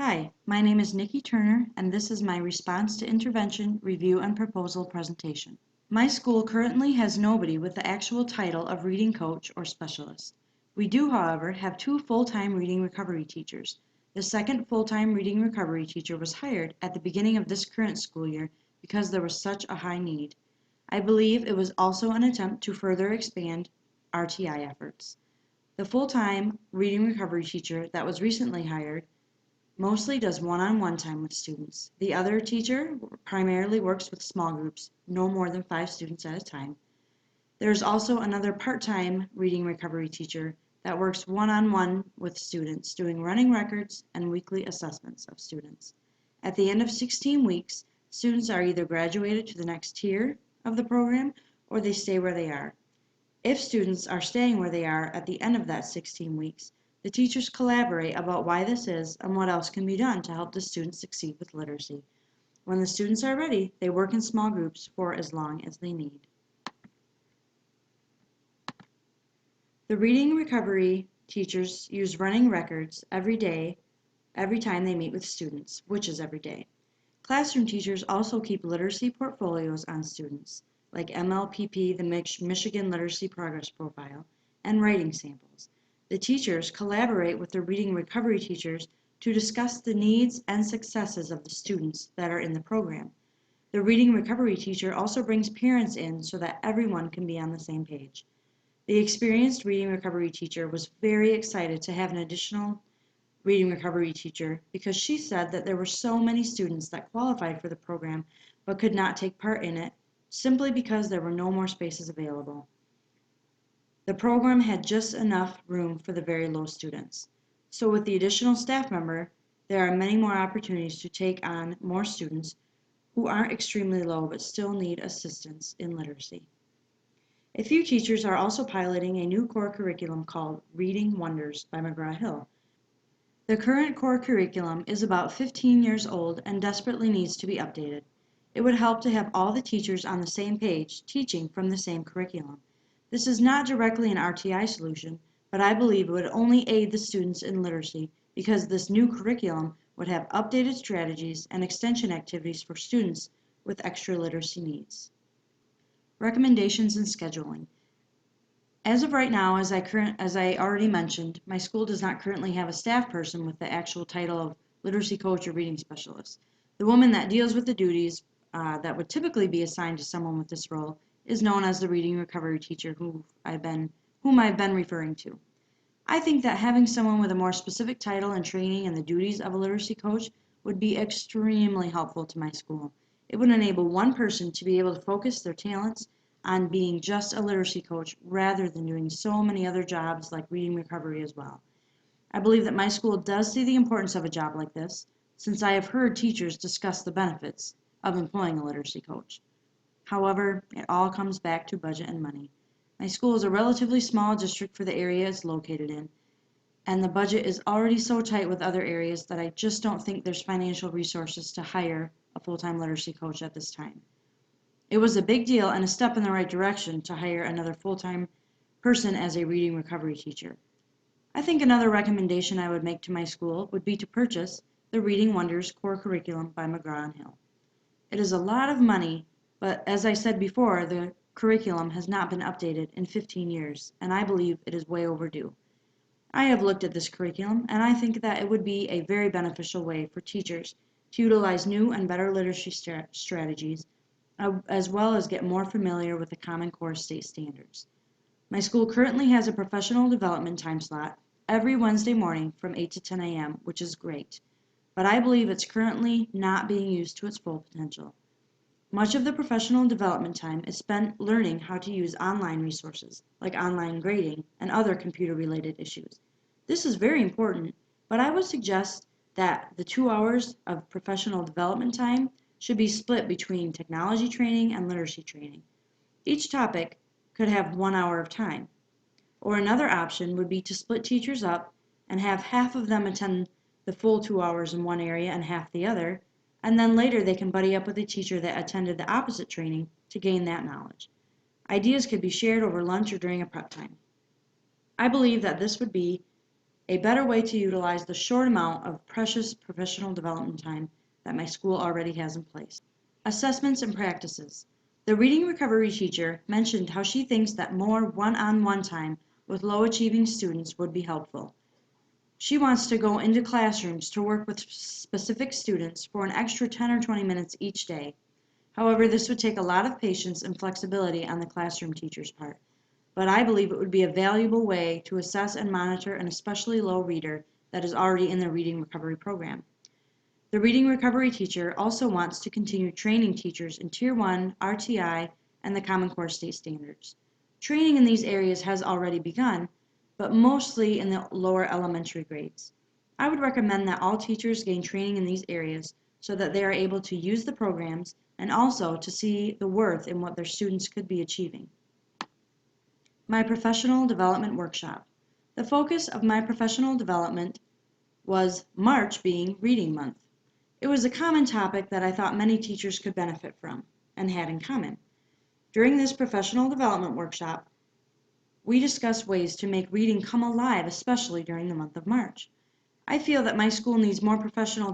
Hi, my name is Nikki Turner, and this is my response to intervention, review, and proposal presentation. My school currently has nobody with the actual title of reading coach or specialist. We do, however, have two full-time reading recovery teachers. The second full-time reading recovery teacher was hired at the beginning of this current school year because there was such a high need. I believe it was also an attempt to further expand RTI efforts. The full-time reading recovery teacher that was recently hired mostly does one-on-one time with students. The other teacher primarily works with small groups, no more than 5 students at a time. There is also another part-time reading recovery teacher that works one-on-one with students, doing running records and weekly assessments of students. At the end of 16 weeks, students are either graduated to the next tier of the program or they stay where they are. If students are staying where they are at the end of that 16 weeks, the teachers collaborate about why this is and what else can be done to help the students succeed with literacy. When the students are ready, they work in small groups for as long as they need. The reading recovery teachers use running records every day, every time they meet with students, which is every day. Classroom teachers also keep literacy portfolios on students, like MLPP, the Michigan Literacy Progress Profile, and writing samples. The teachers collaborate with the reading recovery teachers to discuss the needs and successes of the students that are in the program. The reading recovery teacher also brings parents in so that everyone can be on the same page. The experienced reading recovery teacher was very excited to have an additional reading recovery teacher because she said that there were so many students that qualified for the program but could not take part in it simply because there were no more spaces available. The program had just enough room for the very low students. So with the additional staff member, there are many more opportunities to take on more students who aren't extremely low but still need assistance in literacy. A few teachers are also piloting a new core curriculum called Reading Wonders by McGraw-Hill. The current core curriculum is about 15 years old and desperately needs to be updated. It would help to have all the teachers on the same page, teaching from the same curriculum. This is not directly an RTI solution, but I believe it would only aid the students in literacy because this new curriculum would have updated strategies and extension activities for students with extra literacy needs. Recommendations and scheduling. As of right now, as I already mentioned, my school does not currently have a staff person with the actual title of literacy coach or reading specialist. The woman that deals with the duties that would typically be assigned to someone with this role is known as the reading recovery teacher whom I've been referring to. I think that having someone with a more specific title and training in the duties of a literacy coach would be extremely helpful to my school. It would enable one person to be able to focus their talents on being just a literacy coach rather than doing so many other jobs like reading recovery as well. I believe that my school does see the importance of a job like this, since I have heard teachers discuss the benefits of employing a literacy coach. However, it all comes back to budget and money. My school is a relatively small district for the area it's located in, and the budget is already so tight with other areas that I just don't think there's financial resources to hire a full-time literacy coach at this time. It was a big deal and a step in the right direction to hire another full-time person as a reading recovery teacher. I think another recommendation I would make to my school would be to purchase the Reading Wonders core curriculum by McGraw-Hill. It is a lot of money, but as I said before, the curriculum has not been updated in 15 years, and I believe it is way overdue. I have looked at this curriculum, and I think that it would be a very beneficial way for teachers to utilize new and better literacy strategies, as well as get more familiar with the Common Core state standards. My school currently has a professional development time slot every Wednesday morning from 8 to 10 a.m., which is great, but I believe it's currently not being used to its full potential. Much of the professional development time is spent learning how to use online resources, like online grading and other computer-related issues. This is very important, but I would suggest that the 2 hours of professional development time should be split between technology training and literacy training. Each topic could have 1 hour of time. Or another option would be to split teachers up and have half of them attend the full 2 hours in one area and half the other, and then later they can buddy up with a teacher that attended the opposite training to gain that knowledge. Ideas could be shared over lunch or during a prep time. I believe that this would be a better way to utilize the short amount of precious professional development time that my school already has in place. Assessments and practices. The reading recovery teacher mentioned how she thinks that more one-on-one time with low-achieving students would be helpful. She wants to go into classrooms to work with specific students for an extra 10 or 20 minutes each day. However, this would take a lot of patience and flexibility on the classroom teacher's part, but I believe it would be a valuable way to assess and monitor an especially low reader that is already in the reading recovery program. The reading recovery teacher also wants to continue training teachers in Tier 1, RTI, and the Common Core State Standards. Training in these areas has already begun, but mostly in the lower elementary grades. I would recommend that all teachers gain training in these areas so that they are able to use the programs and also to see the worth in what their students could be achieving. My professional development workshop. The focus of my professional development was March being Reading Month. It was a common topic that I thought many teachers could benefit from and had in common. During this professional development workshop, we discussed ways to make reading come alive, especially during the month of March. I feel that my school needs more professional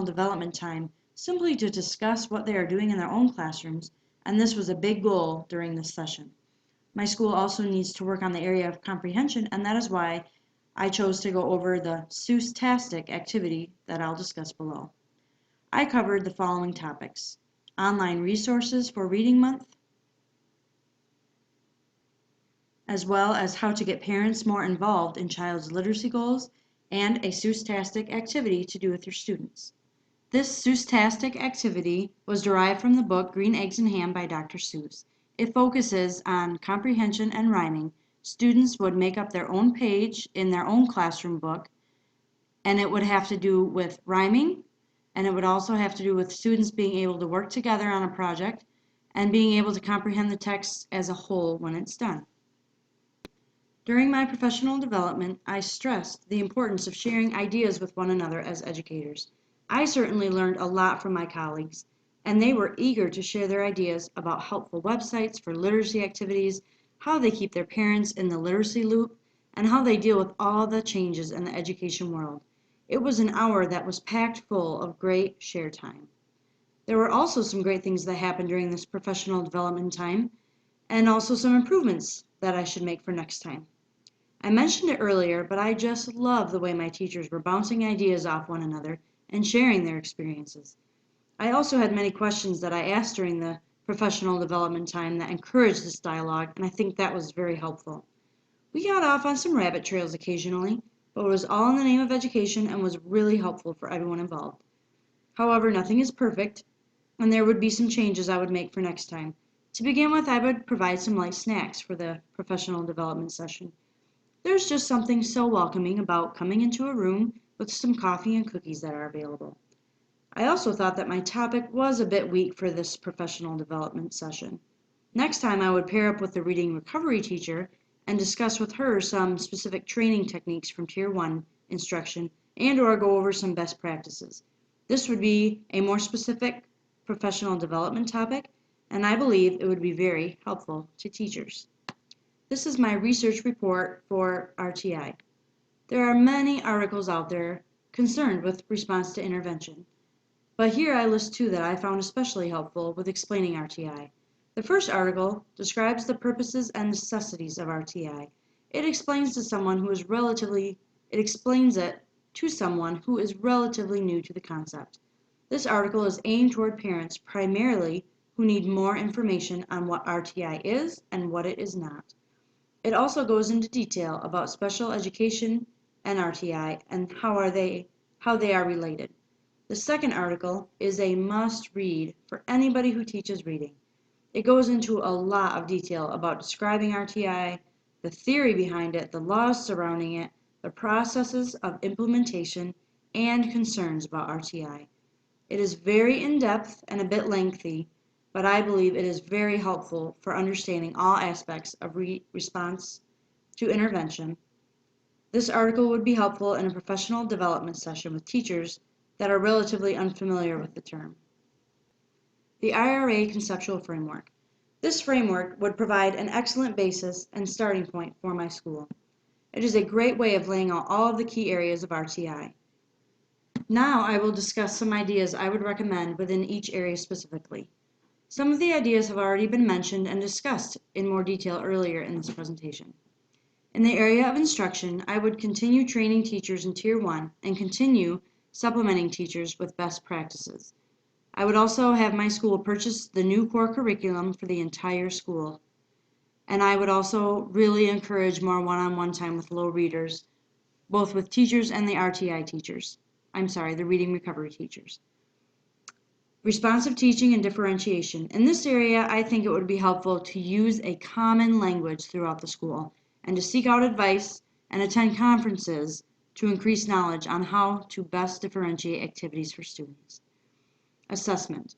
development time, simply to discuss what they are doing in their own classrooms, and this was a big goal during this session. My school also needs to work on the area of comprehension, and that is why I chose to go over the screen-cast-o-matic activity that I'll discuss below. I covered the following topics: online resources for Reading Month, as well as how to get parents more involved in child's literacy goals, and a screen-cast-o-matic activity to do with your students. This screen-cast-o-matic activity was derived from the book Green Eggs and Ham by Dr. Seuss. It focuses on comprehension and rhyming. Students would make up their own page in their own classroom book, and it would have to do with rhyming, and it would also have to do with students being able to work together on a project and being able to comprehend the text as a whole when it's done. During my professional development, I stressed the importance of sharing ideas with one another as educators. I certainly learned a lot from my colleagues, and they were eager to share their ideas about helpful websites for literacy activities, how they keep their parents in the literacy loop, and how they deal with all the changes in the education world. It was an hour that was packed full of great share time. There were also some great things that happened during this professional development time, and also some improvements that I should make for next time. I mentioned it earlier, but I just love the way my teachers were bouncing ideas off one another and sharing their experiences. I also had many questions that I asked during the professional development time that encouraged this dialogue, and I think that was very helpful. We got off on some rabbit trails occasionally, but it was all in the name of education and was really helpful for everyone involved. However, nothing is perfect, and there would be some changes I would make for next time. To begin with, I would provide some light snacks for the professional development session. There's just something so welcoming about coming into a room with some coffee and cookies that are available. I also thought that my topic was a bit weak for this professional development session. Next time I would pair up with the reading recovery teacher and discuss with her some specific training techniques from Tier 1 instruction and/or go over some best practices. This would be a more specific professional development topic, and I believe it would be very helpful to teachers. This is my research report for RTI. There are many articles out there concerned with response to intervention, but here I list two that I found especially helpful with explaining RTI. The first article describes the purposes and necessities of RTI. It explains it to someone who is relatively new to the concept. This article is aimed toward parents primarily who need more information on what RTI is and what it is not. It also goes into detail about special education and RTI and how they are related. The second article is a must-read for anybody who teaches reading. It goes into a lot of detail about describing RTI, the theory behind it, the laws surrounding it, the processes of implementation, and concerns about RTI. It is very in-depth and a bit lengthy, but I believe it is very helpful for understanding all aspects of response to intervention. This article would be helpful in a professional development session with teachers that are relatively unfamiliar with the term. The IRA Conceptual Framework. This framework would provide an excellent basis and starting point for my school. It is a great way of laying out all of the key areas of RTI. Now I will discuss some ideas I would recommend within each area specifically. Some of the ideas have already been mentioned and discussed in more detail earlier in this presentation. In the area of instruction, I would continue training teachers in Tier 1 and continue supplementing teachers with best practices. I would also have my school purchase the new core curriculum for the entire school. And I would also really encourage more one-on-one time with low readers, both with teachers and the RTI teachers. The reading recovery teachers. Responsive teaching and differentiation. In this area, I think it would be helpful to use a common language throughout the school and to seek out advice and attend conferences to increase knowledge on how to best differentiate activities for students. Assessment.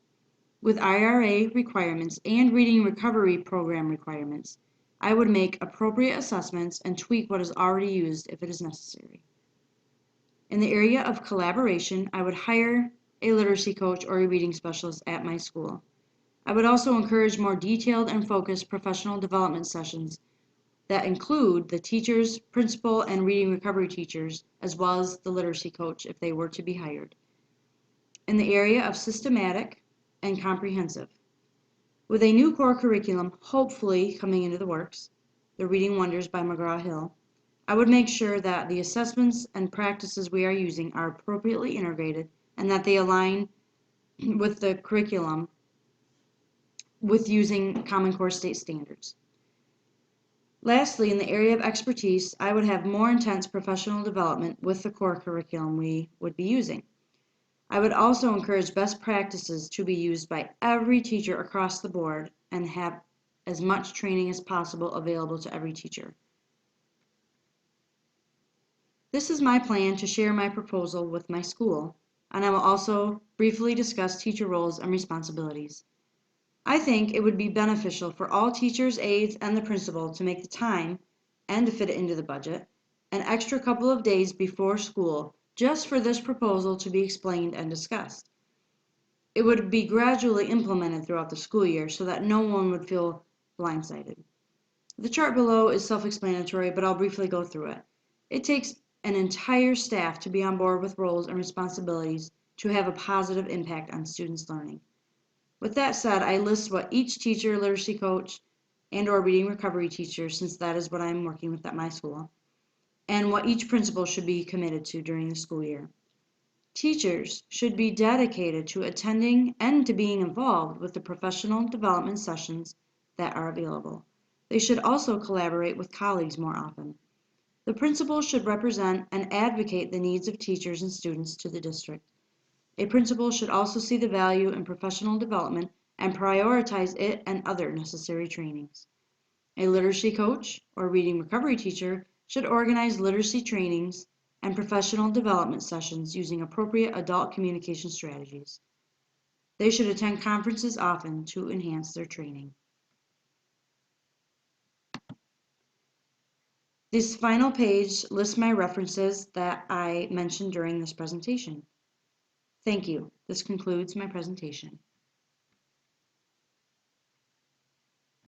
With IRA requirements and reading recovery program requirements, I would make appropriate assessments and tweak what is already used if it is necessary. In the area of collaboration, I would hire a literacy coach or a reading specialist at my school. I would also encourage more detailed and focused professional development sessions that include the teachers, principal, and reading recovery teachers, as well as the literacy coach if they were to be hired. In the area of systematic and comprehensive, with a new core curriculum hopefully coming into the works, the Reading Wonders by McGraw-Hill, I would make sure that the assessments and practices we are using are appropriately integrated and that they align with the curriculum with using Common Core state standards. Lastly, in the area of expertise, I would have more intense professional development with the core curriculum we would be using. I would also encourage best practices to be used by every teacher across the board and have as much training as possible available to every teacher. This is my plan to share my proposal with my school, and I will also briefly discuss teacher roles and responsibilities. I think it would be beneficial for all teachers, aides, and the principal to make the time, and to fit it into the budget, an extra couple of days before school just for this proposal to be explained and discussed. It would be gradually implemented throughout the school year so that no one would feel blindsided. The chart below is self-explanatory, but I'll briefly go through it. It takes an entire staff to be on board with roles and responsibilities to have a positive impact on students' learning. With that said, I list what each teacher, literacy coach, and/or reading recovery teacher, since that is what I'm working with at my school, and what each principal should be committed to during the school year. Teachers should be dedicated to attending and to being involved with the professional development sessions that are available. They should also collaborate with colleagues more often. The principal should represent and advocate the needs of teachers and students to the district. A principal should also see the value in professional development and prioritize it and other necessary trainings. A literacy coach or reading recovery teacher should organize literacy trainings and professional development sessions using appropriate adult communication strategies. They should attend conferences often to enhance their training. This final page lists my references that I mentioned during this presentation. Thank you. This concludes my presentation.